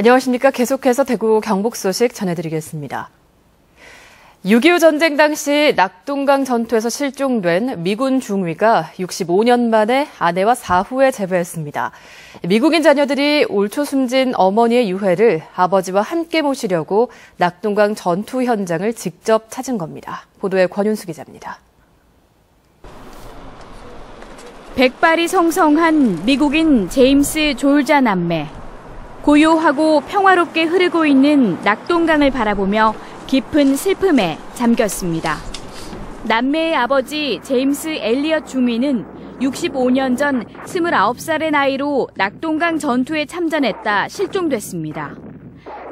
안녕하십니까. 계속해서 대구 경북 소식 전해드리겠습니다. 6.25 전쟁 당시 낙동강 전투에서 실종된 미군 중위가 65년 만에 아내와 사후에 재회했습니다. 미국인 자녀들이 올 초 숨진 어머니의 유해를 아버지와 함께 모시려고 낙동강 전투 현장을 직접 찾은 겁니다. 보도에 권윤수 기자입니다. 백발이 성성한 미국인 제임스 졸자 남매. 고요하고 평화롭게 흐르고 있는 낙동강을 바라보며 깊은 슬픔에 잠겼습니다. 남매의 아버지 제임스 엘리엇 중위는 65년 전 29살의 나이로 낙동강 전투에 참전했다 실종됐습니다.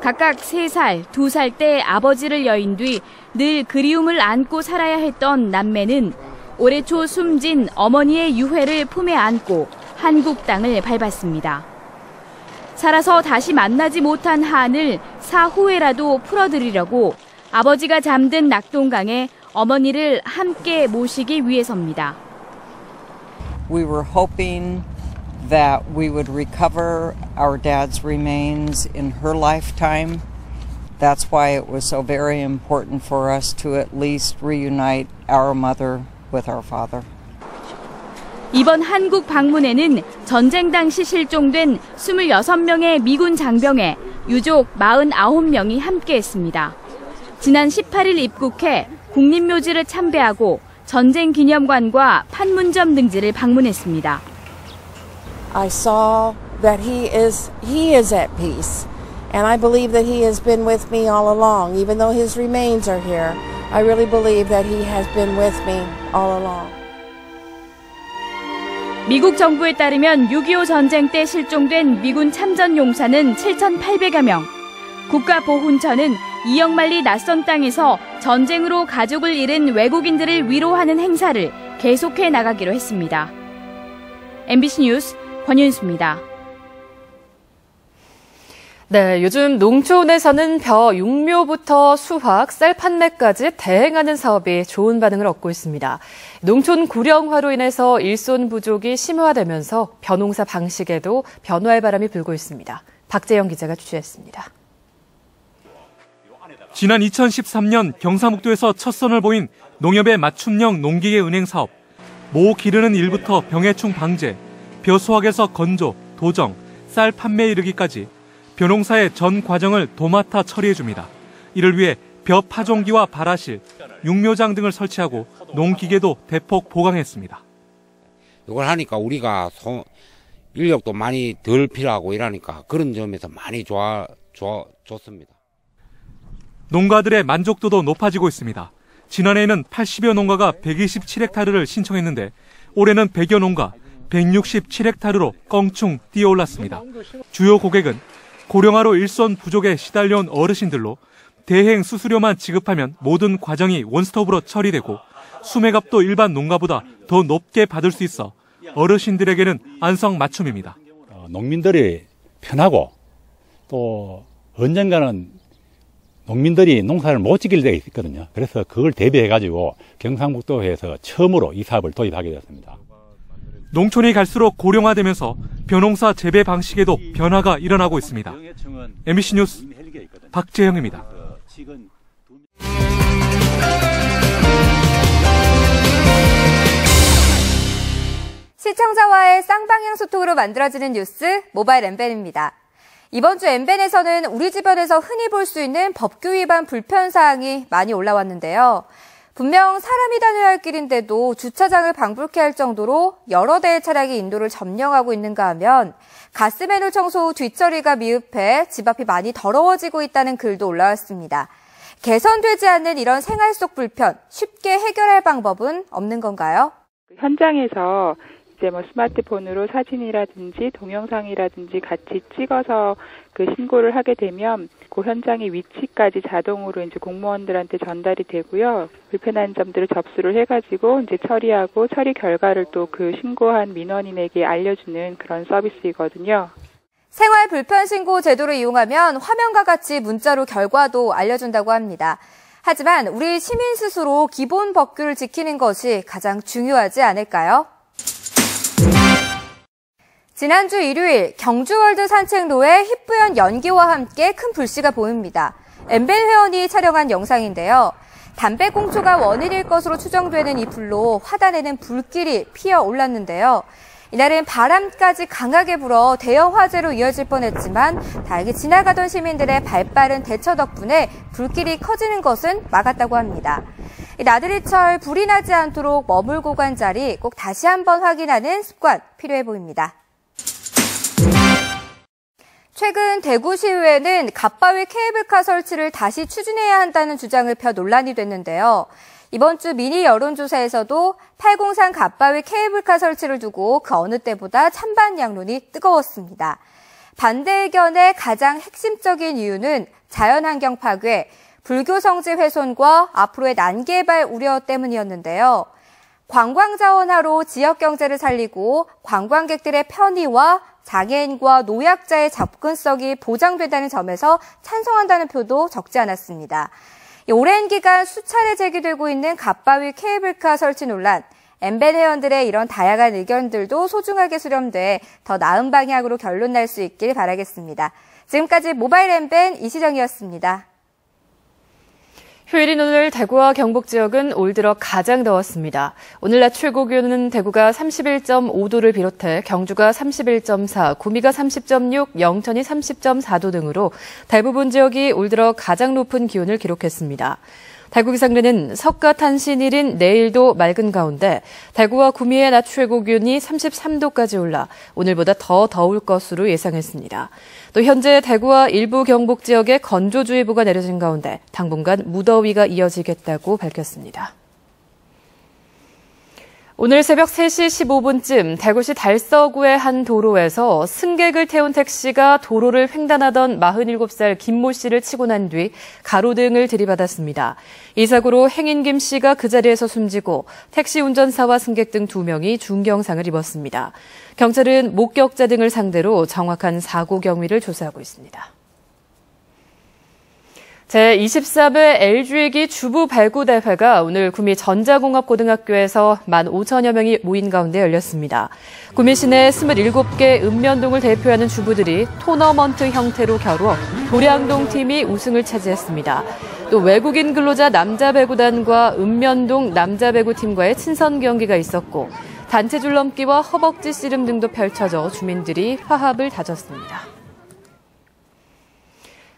각각 3살, 2살 때 아버지를 여인 뒤 늘 그리움을 안고 살아야 했던 남매는 올해 초 숨진 어머니의 유해를 품에 안고 한국 땅을 밟았습니다. 살아서 다시 만나지 못한 한을 사후에라도 풀어드리려고 아버지가 잠든 낙동강에 어머니를 함께 모시기 위해서입니다. We were hoping that we would recover our dad's remains in her lifetime. That's why it was so very important for us to at least reunite our mother with our father. 이번 한국 방문에는 전쟁 당시 실종된 26명의 미군 장병에 유족 49명이 함께했습니다. 지난 18일 입국해 국립묘지를 참배하고 전쟁 기념관과 판문점 등지를 방문했습니다. I saw that he is at peace, and I believe that he has been with me all along. Even though his remains are here, I really believe that he has been with me all along. 미국 정부에 따르면 6.25 전쟁 때 실종된 미군 참전 용사는 7,800여 명. 국가보훈처는 2억 마리 낯선 땅에서 전쟁으로 가족을 잃은 외국인들을 위로하는 행사를 계속해 나가기로 했습니다. MBC 뉴스 권윤수입니다. 네, 요즘 농촌에서는 벼 육묘부터 수확, 쌀 판매까지 대행하는 사업이 좋은 반응을 얻고 있습니다. 농촌 고령화로 인해서 일손 부족이 심화되면서 벼농사 방식에도 변화의 바람이 불고 있습니다. 박재영 기자가 취재했습니다. 지난 2013년 경상북도에서 첫 선을 보인 농협의 맞춤형 농기계 은행 사업. 모 기르는 일부터 병해충 방제, 벼 수확에서 건조, 도정, 쌀 판매에 이르기까지 벼농사의 전 과정을 도맡아 처리해줍니다. 이를 위해 벼 파종기와 발화실, 육묘장 등을 설치하고 농기계도 대폭 보강했습니다. 이걸 하니까 우리가 인력도 많이 덜 필요하고 이러니까 그런 점에서 많이 좋습니다. 농가들의 만족도도 높아지고 있습니다. 지난해에는 80여 농가가 127헥타르를 신청했는데 올해는 100여 농가 167헥타르로 껑충 뛰어올랐습니다. 주요 고객은 고령화로 일손 부족에 시달려온 어르신들로 대행 수수료만 지급하면 모든 과정이 원스톱으로 처리되고 수매값도 일반 농가보다 더 높게 받을 수 있어 어르신들에게는 안성맞춤입니다. 농민들이 편하고 또 언젠가는 농민들이 농사를 못 지킬 때가 있거든요. 그래서 그걸 대비해가지고 경상북도에서 처음으로 이 사업을 도입하게 되었습니다. 농촌이 갈수록 고령화되면서 벼농사 재배 방식에도 변화가 일어나고 있습니다. MBC 뉴스 박재영입니다. 시청자와의 쌍방향 소통으로 만들어지는 뉴스 모바일 MBN입니다. 이번 주 MBN에서는 우리 주변에서 흔히 볼 수 있는 법규 위반 불편 사항이 많이 올라왔는데요. 분명 사람이 다녀야 할 길인데도 주차장을 방불케 할 정도로 여러 대의 차량이 인도를 점령하고 있는가 하면 가스맨홀 청소 후 뒷처리가 미흡해 집 앞이 많이 더러워지고 있다는 글도 올라왔습니다. 개선되지 않는 이런 생활 속 불편, 쉽게 해결할 방법은 없는 건가요? 현장에서 이제 스마트폰으로 사진이라든지 동영상이라든지 같이 찍어서 그 신고를 하게 되면 그 현장의 위치까지 자동으로 이제 공무원들한테 전달이 되고요. 불편한 점들을 접수를 해가지고 이제 처리하고 처리 결과를 또 그 신고한 민원인에게 알려주는 그런 서비스이거든요. 생활 불편 신고 제도를 이용하면 화면과 같이 문자로 결과도 알려준다고 합니다. 하지만 우리 시민 스스로 기본 법규를 지키는 것이 가장 중요하지 않을까요? 지난주 일요일 경주월드 산책로에 희뿌연 연기와 함께 큰 불씨가 보입니다. MBN 회원이 촬영한 영상인데요. 담배꽁초가 원인일 것으로 추정되는 이 불로 화단에는 불길이 피어 올랐는데요. 이날은 바람까지 강하게 불어 대형 화재로 이어질 뻔했지만 다행히 지나가던 시민들의 발빠른 대처 덕분에 불길이 커지는 것은 막았다고 합니다. 나들이철 불이 나지 않도록 머물고 간 자리 꼭 다시 한번 확인하는 습관 필요해 보입니다. 최근 대구시의회는 갓바위 케이블카 설치를 다시 추진해야 한다는 주장을 펴 논란이 됐는데요. 이번 주 미니 여론조사에서도 803 갓바위 케이블카 설치를 두고 그 어느 때보다 찬반 양론이 뜨거웠습니다. 반대 의견의 가장 핵심적인 이유는 자연환경 파괴, 불교 성지 훼손과 앞으로의 난개발 우려 때문이었는데요. 관광자원화로 지역 경제를 살리고 관광객들의 편의와 장애인과 노약자의 접근성이 보장된다는 점에서 찬성한다는 표도 적지 않았습니다. 오랜 기간 수차례 제기되고 있는 갓바위 케이블카 설치 논란, MBN 회원들의 이런 다양한 의견들도 소중하게 수렴돼 더 나은 방향으로 결론 날 수 있길 바라겠습니다. 지금까지 모바일 MBN 이시정이었습니다. 휴일인 오늘 대구와 경북 지역은 올 들어 가장 더웠습니다. 오늘 낮 최고 기온은 대구가 31.5도를 비롯해 경주가 31.4, 구미가 30.6, 영천이 30.4도 등으로 대부분 지역이 올 들어 가장 높은 기온을 기록했습니다. 대구 기상대는 석가탄신일인 내일도 맑은 가운데 대구와 구미의 낮 최고 기온이 33도까지 올라 오늘보다 더 더울 것으로 예상했습니다. 또 현재 대구와 일부 경북 지역에 건조주의보가 내려진 가운데 당분간 무더위가 이어지겠다고 밝혔습니다. 오늘 새벽 3시 15분쯤 대구시 달서구의 한 도로에서 승객을 태운 택시가 도로를 횡단하던 47살 김모 씨를 치고 난 뒤 가로등을 들이받았습니다. 이 사고로 행인 김 씨가 그 자리에서 숨지고 택시 운전사와 승객 등 2명이 중경상을 입었습니다. 경찰은 목격자 등을 상대로 정확한 사고 경위를 조사하고 있습니다. 제23회 LG위기 주부 발구 대회가 오늘 구미 전자공업고등학교에서 15,000여 명이 모인 가운데 열렸습니다. 구미 시내 27개 읍면동을 대표하는 주부들이 토너먼트 형태로 겨루어 도량동 팀이 우승을 차지했습니다. 또 외국인 근로자 남자 배구단과 읍면동 남자 배구팀과의 친선 경기가 있었고 단체 줄넘기와 허벅지 씨름 등도 펼쳐져 주민들이 화합을 다졌습니다.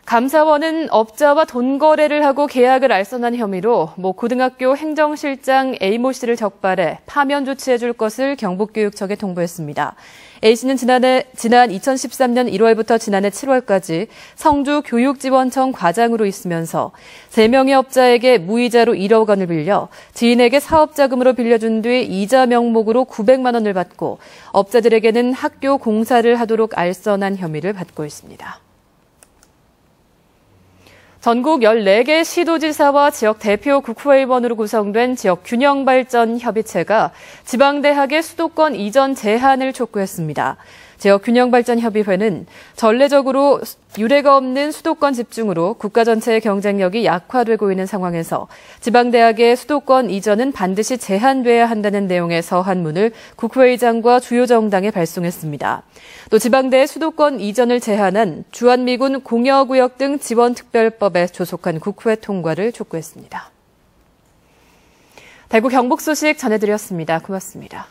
감사원은 업자와 돈 거래를 하고 계약을 알선한 혐의로 모 고등학교 행정실장 A모 씨를 적발해 파면 조치해줄 것을 경북교육청에 통보했습니다. A씨는 지난 2013년 1월부터 지난해 7월까지 성주 교육지원청 과장으로 있으면서 3명의 업자에게 무이자로 1억 원을 빌려 지인에게 사업자금으로 빌려준 뒤 이자 명목으로 900만 원을 받고 업자들에게는 학교 공사를 하도록 알선한 혐의를 받고 있습니다. 전국 14개 시도지사와 지역 대표 국회의원으로 구성된 지역균형발전협의체가 지방대학의 수도권 이전 제한을 촉구했습니다. 지역균형발전협의회는 전례적으로 유례가 없는 수도권 집중으로 국가 전체의 경쟁력이 약화되고 있는 상황에서 지방대학의 수도권 이전은 반드시 제한돼야 한다는 내용의 서한문을 국회의장과 주요 정당에 발송했습니다. 또 지방대의 수도권 이전을 제한한 주한미군 공여구역 등 지원특별법에 조속한 국회 통과를 촉구했습니다. 대구 경북 소식 전해드렸습니다. 고맙습니다.